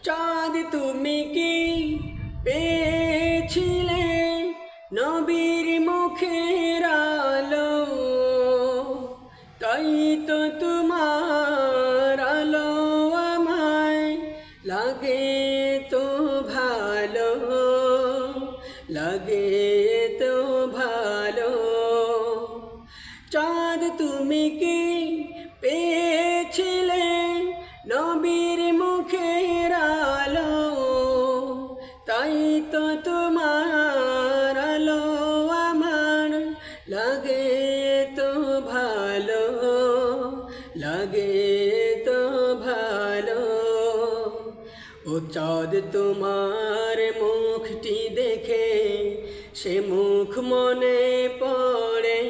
চাঁদ তুমি কি পেয়েছিলে নবীর মুখের আলো, তাই তো তোমার আলো আমায় লাগে তো ভালো, লাগে তো ভালো। চাঁদ তুমি কি পেয়েছিলে নবীর মুখের আলো, তাই তো তোমার আলো আমার লাগে তো ভালো, লাগে তো ভালো। ও চাঁদ তোমার মুখটি দেখে সে মুখ মনে পড়ে,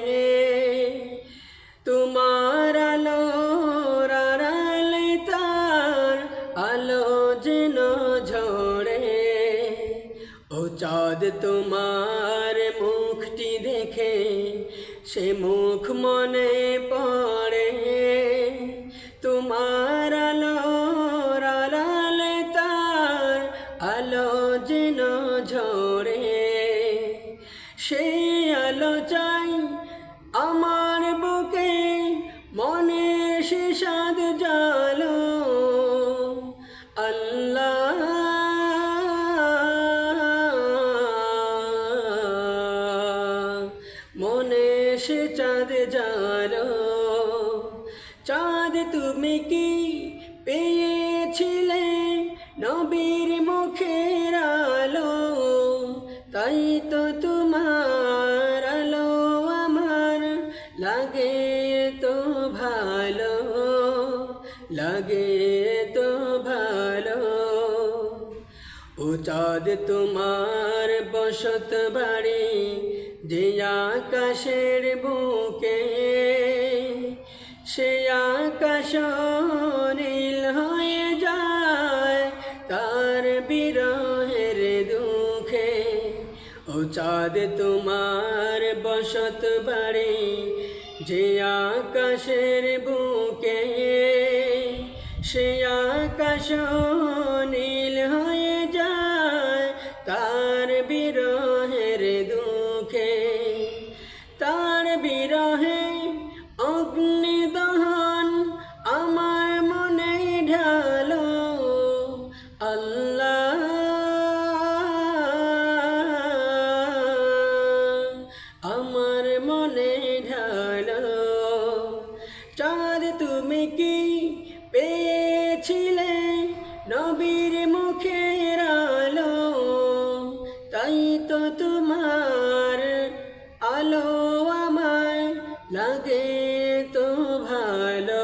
তোমার আলোর আড়ালে তার আলো যেন ঝরে। ও চাঁদ তোমার মুখটি দেখে সে মুখ মনে পড়ে, তোমার আলোর আড়ালে তার আলো যেন ঝরে। সেই আলো চাই আমার বুকে, মনের সে সাদ জালো। আল্লাহ মনে সে চাঁদ জালো। চাঁদ তুমি কি পেয়েছিলে নবীর মুখের আলো, তাই তো তোমার আলো আমার লাগে তো ভালো, লাগে তো ভালো। ও চাঁদ তোমার বসত বাড়ি যে আকাশের বুকে, সে আকাশ নীল হয়ে যায় তার বিরহের দুঃখে। ও চাঁদ তোমার বসত বাড়ি যে আকাশের বুকে, সে আকাশ নীল হয়ে যায় তার বিরহের দুঃখে। তার বিরহে অগ্নিদহন আমার মনে ঢালো। আল্লাহ আমার মনে ঢালো। চাঁদ তুমি কি পেয়েছিলে নবীর মুখের আলো, তাই তো তোমার আলো আমায় লাগে তো ভালো,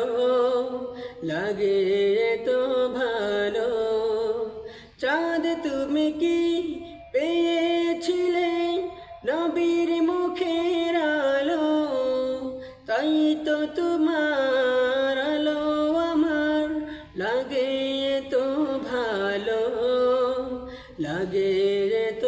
লাগে তো ভালো। চাঁদ তুমি কি পেয়েছিলে নবীর মুখের আলো, তাই তো তোমার আলো আমার লাগে তো ভালো, লাগে তো